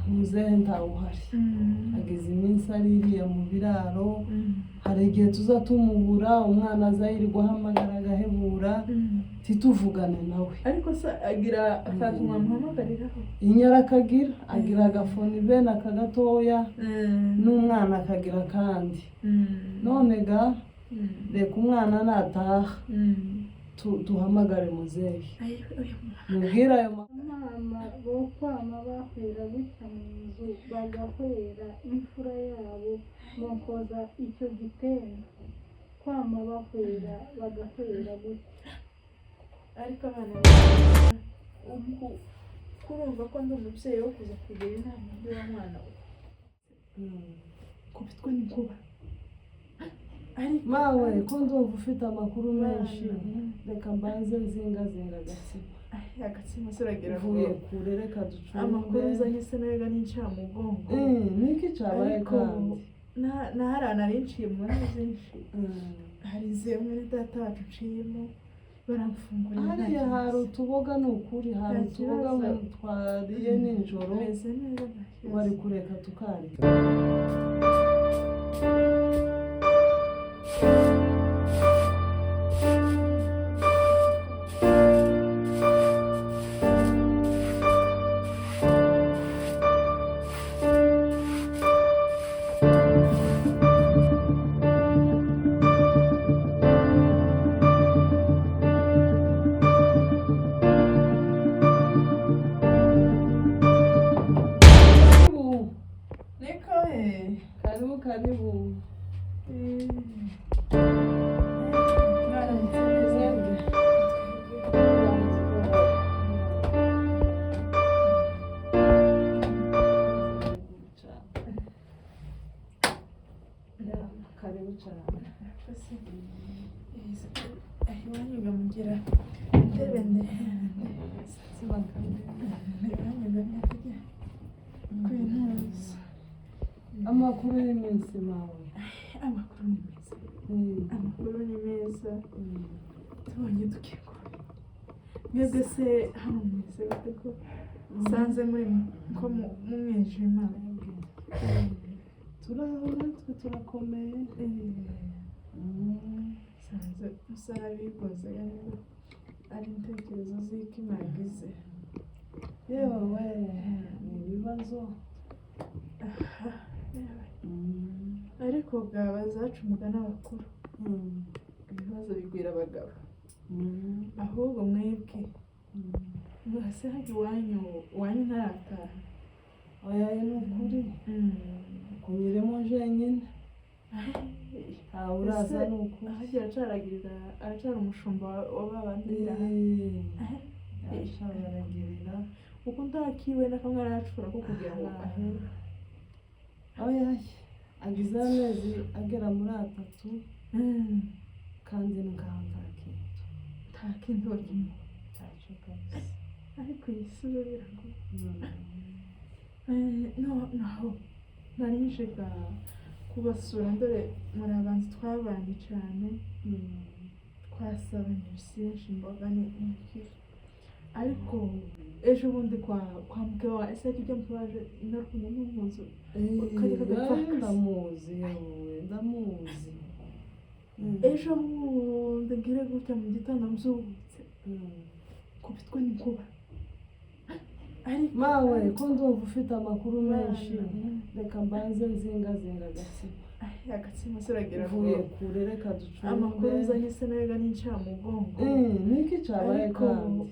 muzehe ntawuhari ageze iminsi aririye mu biraro hari igihe tuza tumubura umwana aza yirirwa ahamagara agahebura tituvugane nawe ariko se agira akantu mwamuhamagariraho inyara akagira agira agafoni bene akagatoya n'umwana akagira kandi none ga reka umwana nataha tuhamagare muzehe mubwira ayo mama bo kwama bahwera gutya mu nzu bagahwera imfura yabo mukoza icyo gitendo kwama bahwera bagahwera gutya ariko abana kurumva ko ndi umubyeyi wo kuza kugira inama y'uwo mwana we kubitwa n'inkuba mawe ko ndumva ufite amakuru menshi reka mbanze nzingazinga agatsima se uragira uvuye kure reka ducunge amakuru uzanye se nayo n'incamugongo niki cyabaye kandi nahariya nari nciye mu bibazo byinshi hari zimwe data wacu uciyemo baramfungurira hariya hari utuboga ni ukuri hari utuboga twariye nijoro meze neza bari kureka tukarya karibu iwanyu mugira intebe ndende amakuru y'iminsi mawe amakuru ni meza tubonye dukekwa mwebwe se hano mwese bate ko sanze muri ko mu mwijima turahura twe turakomeye sanze musara bikoze ari intekerezo z'iko imagize yewe ni ibibazo ariko bwaba zacu umugani abakuru ibibazo bigwira abagabo ahubwo mwebwe mwase hajya iwanyu ntarataha oya ni ukuri kunyuremo jenyine ntawe uraza ni ukuri ahajya aracara umushumba w'ababandi aragirira uko ndakiwe n'akamwe aracura ko kugira ngo ahere oya agize amezi agera muri 3 kandi ngaho nta kintu barimo ntacyo kabisa ariko yisubira naho nari nshaka kubasura dore muri abanzi twabanye cyane twasabanye byinshi imboga n'iki ariko ejo bundi kwa mkewa ese kijya mpuaje narukunye n'umuzu ndamuzi yewe ndamuzi ejo bundi ngire gutya mu gitondo mzubutse kubitwa n'inkuba mawe ko ndumva ufite amakuru menshi reka mbanze nzingazinga agatsima se uragira uvuye kure reka ducunge amakuru uzanye se nayo n'incamugongo niki cyabaye kandi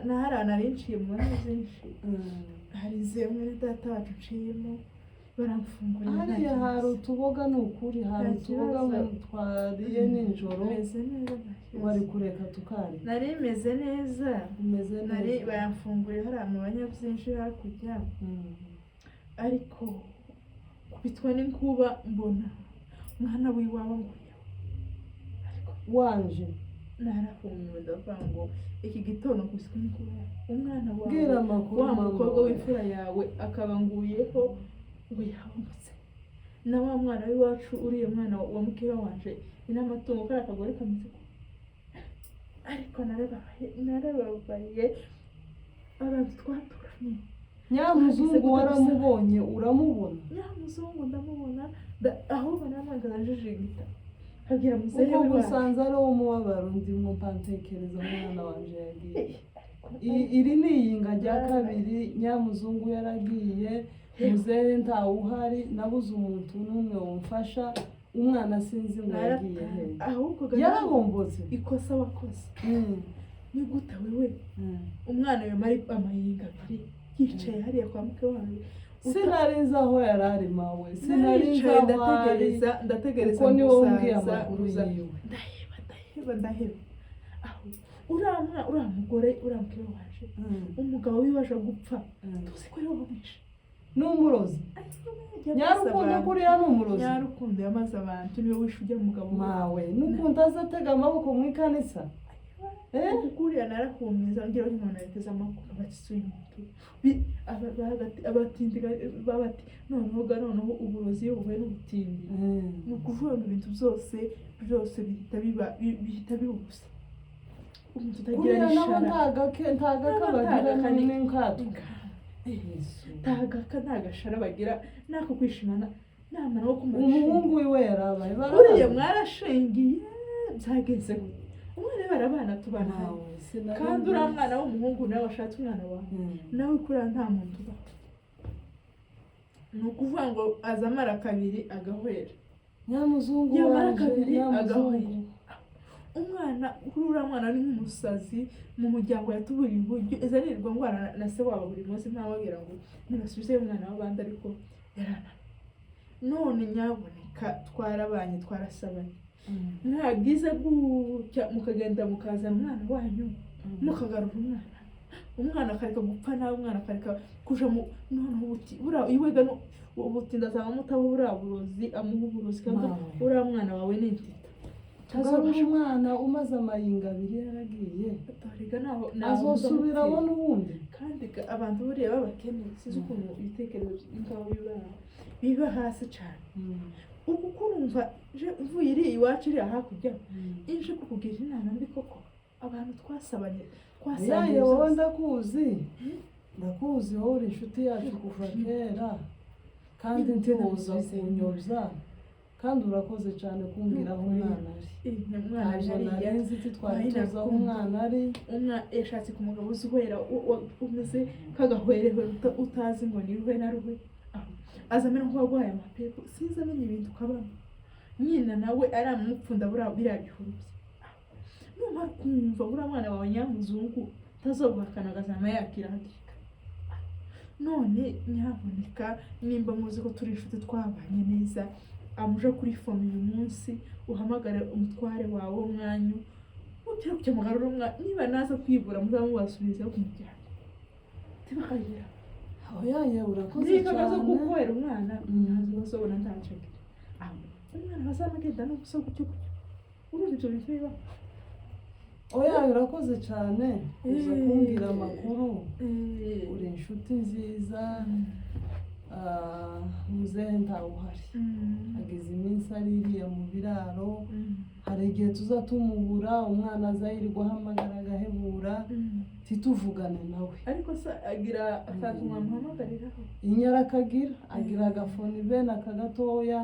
nahariya nari nciye mu bibazo byinshi hari zimwe data wacu uciyemo baramfungurira hariya hari utuboga ni ukuri hari utuboga twariye nijoro meze neza bari kureka tukarya nari meze neza nari bayamfungurira hariya mu banyabyinshi hakurya ariko kubitwa n'inkuba mbona umwana w'iwabo nguye wanje narahumiwe ndavuga ngo iki gitondo kubitwa n'inkuba umwana bwira amakuru wa mukobwa w'imfura yawe akaba nguyeho ngo yahomotse na wa mwana w'iwacu uriye mwana wa mukeba wanje n'amatungo kari akagore kameze ariko narababaye abantu twaturanye nyamuzungu waramubonye uramubona nyamuzungu ndamubona ahubwo namagana jijigita abwira muzehe uko we gusanze ari wo mubabaro ndimo mpantekereza umwana wanje yagiye iri ni iyinga rya kabiri nyamuzungu yaragiye muzehe ntawe uhari nabuze umuntu n'umwe wumfasha umwana sinzi ngo yagiye he ahubwo yarabombotse ikosa wakoze ni gute wewe umwana we mari amayinga abiri yicaye hariya kwa muke wawe sinarinzi aho yari ari mawe sinarinzi aho ari ndategereza kuko niwe umbwiye amakuru yiwe ndaheba aho uriya mugore uriya mukebe waje umugabo wiwe aje gupfa tuzi ko ariwe wamwishe n'umurozi nyarukundo kuriya ni umurozi nyarukundo yamaze abantu niwe wishe ujya mugabo mawe n'ukuntu azatega amaboko mu ikanisa kuriya narakumiza ngira ngo umuntu yateze amakuru batisuye umutu abatindi babati noneho uburozi iyo buhuye n'ubutindi ni ukuvuga ngo ibintu byose bihita bibusa umuntu utagira n'ishara ntagakabagira n'inkaduka ntagashara bagira nako kwishimana namara wo kumashinga umuhungu wiwe yarabaye kuriya mwarashingiye byageze umwana barabana tubana kandi uriya mwana w'umuhungu nawe washatse umwana wawe nawe kuriya nta muntu uba ni ukuvuga ngo aza amara kabiri agahwera nyamuzungu yamara kabiri agahwera umwana uriya mwana ni nk'umusazi mu muryango yatuburiye uburyo izanirirwa ndwara na se wabo buri munsi ntababwira ngo ntibasubize umwana w'abandi ariko yarananiwe none nyaboneka twarabanye twarasabanye mwagize gutya mukagenda mukazana umwana wanyu mukagarura umwana akareka gupfa nawe umwana akareka kuja mu noneho ubuti iwega ubuti ndasanga mutabo buriya burozi amuha uburozi kandi uriya mwana wawe ni intita tugarura umwana umaze amayinga abiri yaragiye azosubira abona uwundi kandi abantu buriya babakene sinzi ukuntu ibitekerezo by'ingabo biba hasi cyane ubu kurumva mvuye iri iwacu iri hakurya inje kukugira inama mbi koko abantu twasabanye yaye wowe ndakuzi wowe uri inshuti yacu kuva kera kandi ntibuza kunyobya kandi urakoze cyane kumbwira aho umwana ari ntabwo narenze iti twari tuzi aho umwana ari yashatse ku mugabo uzihwera umeze nk'agahwerewe utazi ngo ni ruhe na ruhe aza amera nk'uwarwaye amapepo sinzi amenya ibintu ukabamo nyina nawe aramupfunda biriya bihuru bye numara kumva uriya mwana wawe nyamuzungu utazoguhakana agazama yakira hakika none nyaboneka nimba muzi ko turi inshuti twabanye neza amuje kuri fone uyu munsi uhamagare umutware wawe w'umwanyu utera kujya mugarura umwana niba naza kwivura muzamubasubizeho ku muryango tibakagira yaye urakoze cyane niba baza kuguhera umwana ntazi bazobona ntacagire umwana bazamagenda no gusa gutyo uruzi ibyo bintu biba yaye urakoze cyane uza kumbwira amakuru uri inshuti nziza muzehe ntawe uhari ageze iminsi aririya mu biraro hari igihe tuza tumubura umwana aza yirirwa ahamagara agahebura tituvugane nawe ariko se agira akantu mwamuhamagariraho inyara akagira agira agafoni bene aka gatoya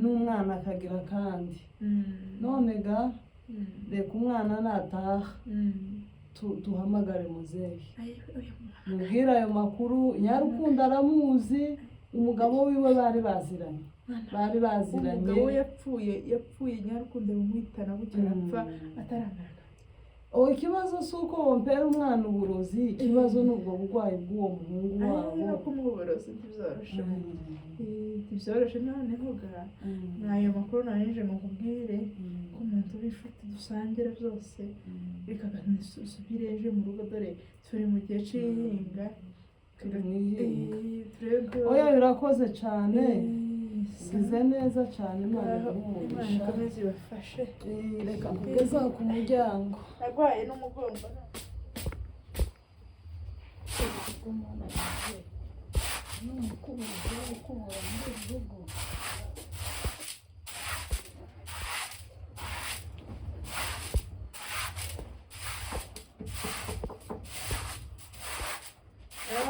n'umwana akagira kandi none ga reka umwana nataha tuhamagare muzehe mubwira ayo makuru nyarukundo aramuzi umugabo wiwe bari baziranye umugabo yapfuye nyarukundo bamwitana bukera apfa ataramara ikibazo si uko wompera umwana uburozi ikibazo ni ubwo burwayi bw'uwo muhungu wabo no kumuha uburozi ntibyoroshe noneho ga nayo makuru narinje ngo nkubwire ko umuntu w'inshuti dusangira byose reka nsubire ejo mu rugo dore turi mu gihe cy'ihinga birakoze cyane size neza cyane imana ikomeze ibafashe reka kugeza ku muryango narwaye n'umugongo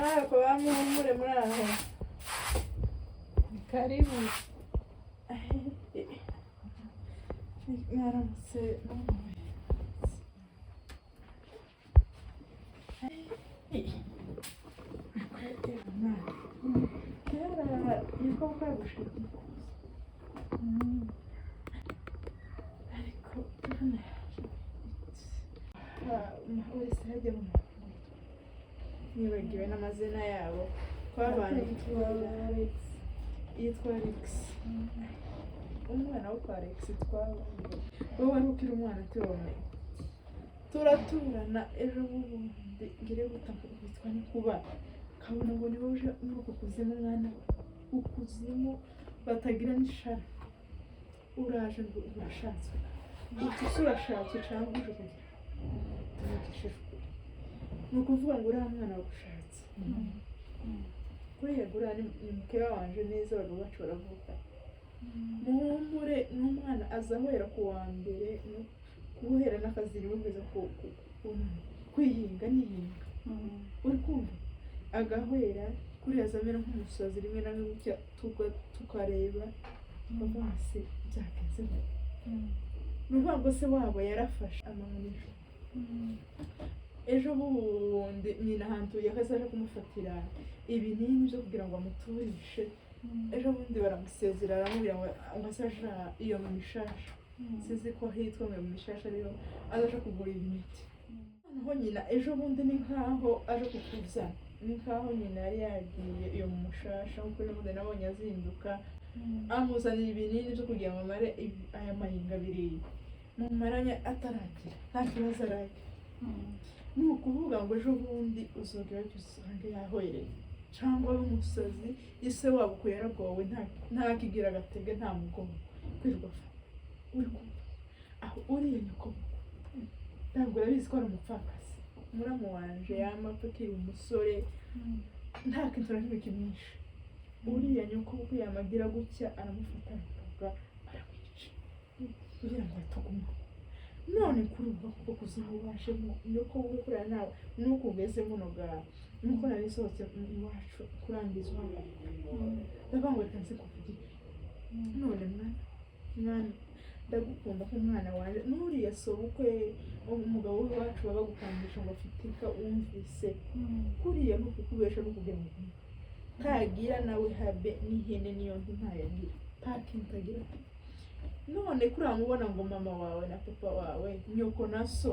Ako bamuhumure muri aho. Karibu. Mwaramutse kera niko bwagushije ariko wese hajya mu nibagiwe n'amazina yabo twabana yitwa Alex umwana wo kwa Alex twabana wowe wari ukiri umwana turomeye turaturana ejo bundi ngire gutaka witwa Nikuba kabona ngo niwe uje muri uko kuzimu mwana ukuzimu batagira n'ishara uraje ngo urashatswe uti urashatswe cyangwa uje kugira tumukishijwe ni ukuvuga ngo uriya mwana wagushatse kuriya guriya ni mukeba wanje neza abagabo bacu baravuga muhumure n'umwana azahera ku wa mbere kubuhera n'akaziri wemeza kwihinga nihinga uri kumva agahwera kuriya zamera nk'umusazi rimwe na rimwe gutya tukareba amaso byagenze ni ukuvuga ngo se wabo yarafashe amamunisho ejo bundi nyina ahantuye akazaje kumufatira ibinini byo kugira ngo amuturishe ejo bundi baramusezera aramubwira ngo azaja iyo mu mishasha sizi ko hitwa ngo mu mishasha ariyo azaje kugura imiti noneho nyina ejo bundi ni nkaho aje kukuzana ni nkaho nyina yari yagiye iyo mu mushasha nkuko ejo bundi nabonye azinduka amuzanira ibinini byo kugira ngo amare aya mahinga abiri mu maranya ataragira nta kibazo aragira ni ukuvuga ngo ejo bundi uzogera usange yahwereye cyangwa ari umusazi ise wabo uko yarabwowe ntakigira agatege nta mugongo kwirirwa uri kumva aho uriye nyoko ntabwo urabizi ko ari umupfakazi muramu wanje yamapfa akiri umusore nta kintu na kimwe kimwishe uriya nyoko kuko yamagira gutya aramufata aravuga aramwica kugira ngo ataguma none kuri ubu kuko kuziho washemo nyoko wowe kuriya nawe nuko ugeze muno bwawe nuko nari sohotse iwacu kurangiza ndavuga ngo reka nze kuvugira none mwana ndagukunda nk'umwana wanjye n'uriya sobukwe umugabo w'iwacu baba bagukangisha ngo afite inka wumvise kuriya no kukubesha no kugira ngo ntagira nawe habe n'ihene niyo nti ntayagira nta kintu agira none kuriya mubona ngo mama wawe na papa wawe nyoko na so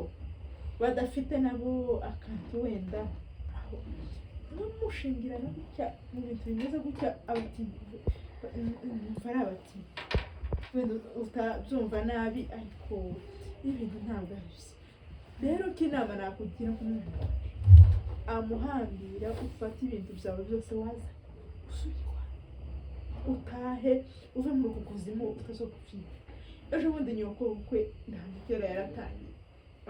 badafite nabo akantu wenda aho n'umushingira no gutya mu bintu bimeze gutya abati ari abati wenda utabyumva nabi ariko ibintu ntabwo aribyo rero ko inama nakugira kumwana amuhambira ufate ibintu byawe byose waza usubirwa utahe uve muri uku kuzimu utazogupfira ejo bundi nyoko ukwe ndamutera yaratangiye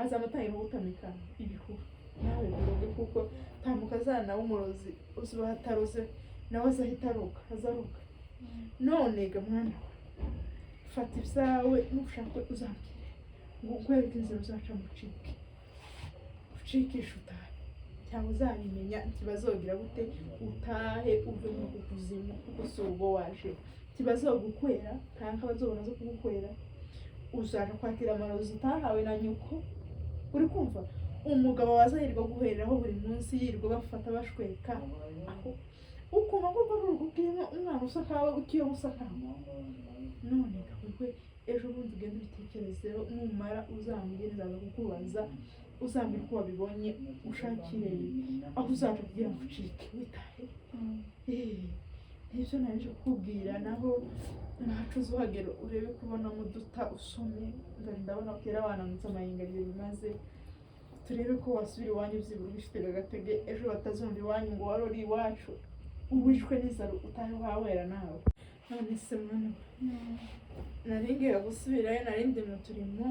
azamutangira gutamika ibihuru nawe biroge kuko tamukazana w'umurozi uzuba hataroze nawe azahita azaruka none ga mwana fata ibyawe nushaka uzambwire ngo ukwereke inzira uzaca ucikisha utahe cyangwa uzabimenya ntibazogira gute utahe uve mu kuzimu kuko si ubwo waje ntibazogukwera cyangwa bazobona zo kugukwera uzaja kwakira amarozi utahawe na nyoko uri kumva umugabo wazahirwa guhereraho buri munsi yirirwa bafata bashweka aho ukumva ko ari urugubwimo umwana usakawe ukiyo usakawe none gahwe ejo bundi ugenda ubitekerezeho numara uzambwira nzaza kukubaza uzambwira uko wabibonye ushakire aho uzaje kugira ngo ucike witahe nibyo naje kukubwira naho nacuze uhagera urebe kubona muduta usome ndabona ko yarabananutse amahinga abiri bimaze turebe ko wasubira iwanyu byibura ubifite agatege ejo batazumva iwanyu ngo wari uri iwacu uwishwe n'inzara utahe wawera nawe none se mwana naringiye gusubirayo narindi mu turimo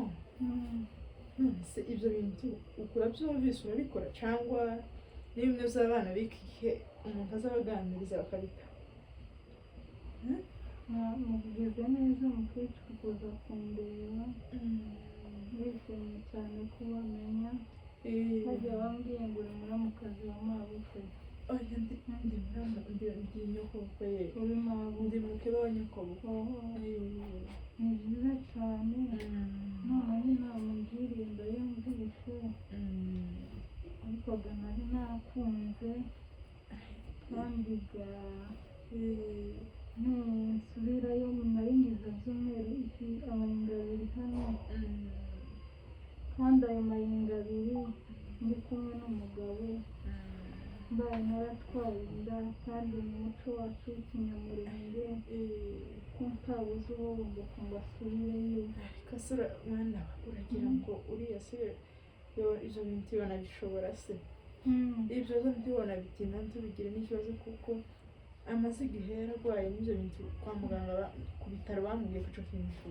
none se ibyo bintu ukura byumvise urabikora cyangwa ni bimwe by'abana b'ikihe umuntu azabaganiriza bakabita mugeze neza mukecuru kuza kundeba bishimye cyane kubamenya bajya bambwiye ngo uri muramukazi wa mabukwe oya ndi muramu ndi nyokobukwe ye uri mabuja ndi mukeba wa nyokobukwe. ni byiza cyane noneho inama ungiriye ndayumvishe ariko ga nari nakunze kandi ga nsubirayo nari ngize ibyumweru amayinga abiri hano kandi ayo mayinga abiri ndi kumwe n'umugabo mbaye naratwaye inda kandi mu muco wacu w'ikinyamurenge ko ntabuze uwo bunguka ngo asubireyo. kasura mwana uragira ngo uriya se izo bintu ibona bishobora se ibyo zo mbibona bitinda ntubigire n'ikibazo kuko amaze igihe yararwaye n'ibyo bintu kwa muganga ku bitaro bamubwiye ko icyo kintu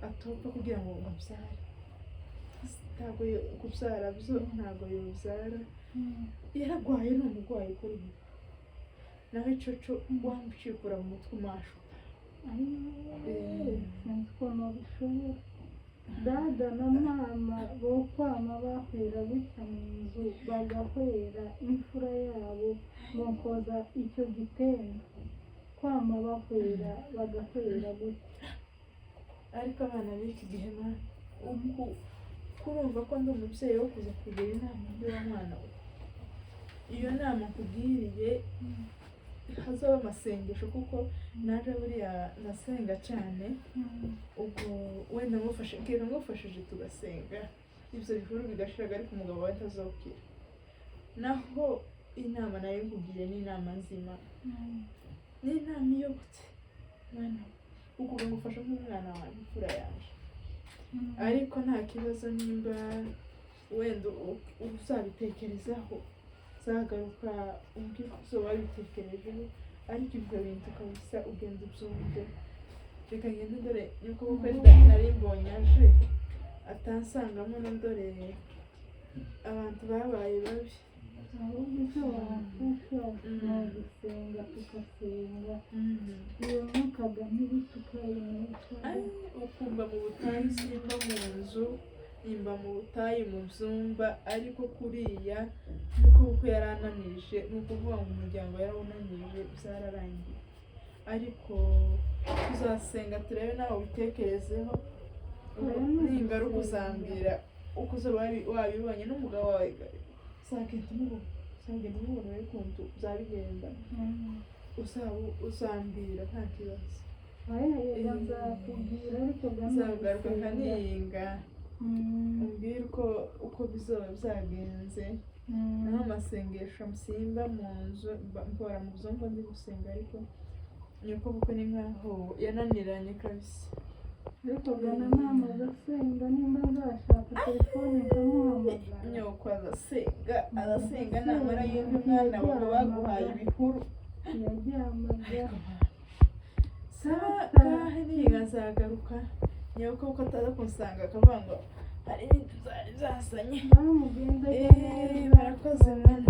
atopfa kugira ngo abyare. Ntabwo kubyara byo ntabwo yobyara yararwaye ni umurwayi ukora ibi naho icyo cyo wamukikura mu mutwe umashuka sinzi ukuntu bishoboye. Dada na mama bo kwama bahera gutya mu nzu bagahera imfura yabo mukoza icyo gitendo kwama bahera bagahera gutya. ariko abana b'iki gihe kurumva ko ndi umubyeyi wo kuza kugira inama y'uwo mwana we. Iyo nama nkubwiriye hazaba amasengesho kuko naje buriya ndasenga cyane ubwo wenda ngufashije tugasenga ibyo bihuru bigashiraga ariko umugabo we atazokira. Naho inama nayo nkubwiriye ni inama nzima ni inama iyobotse mwana ukuvuga ngo ufashe nk'umwana wanjye imfura yaje ariko nta kibazo nimba wenda uzabitekerezaho zagaruka umbwira ko uzoba wabitekerejeho ariko ibyo bintu kabisa ugenda ubyumve. Reka ngende dore nyuko bukwe nari mbonye aje atansangamo na dore abantu babaye babi. ahubwo icyo wafasha ni ugusenga tugasenga iyo mwukaga ntibite ukayinesha. ukumva mu butayu simba mu nzu nimba mu butayu mu byumba ariko kuriya nuko kuko yarananije ni ukuvuga ngo umuryango yarawunanije byararangiye ariko tuzasenga turebe nawe ubitekerezeho n'ingaruka uzambwira uko uzaba wabibonye n'umugabo wawe uzagenda umubona ukuntu uzabigenda uzambwira nta kibazo. nzakubwira ariko uzagaruka kaniyinga umbwire uko bizoba byagenze naho amasengesho msimba mu nzu mbora mu byumba ndi gusenga ariko nyuko bukwe ni nkaho yananiranye kabisa. ariko gana nama agasenga nimba nzashaka telefone nkamuhamagara. nyoko arasenga namara yumva umwana wawe baguhaye ibikuru yaryamaga sawa ngahe niga azagaruka nyoko kuko ataza kunsanga akavuga ngo hari ibintu zari zasanye. bamugenda barakoze mwana.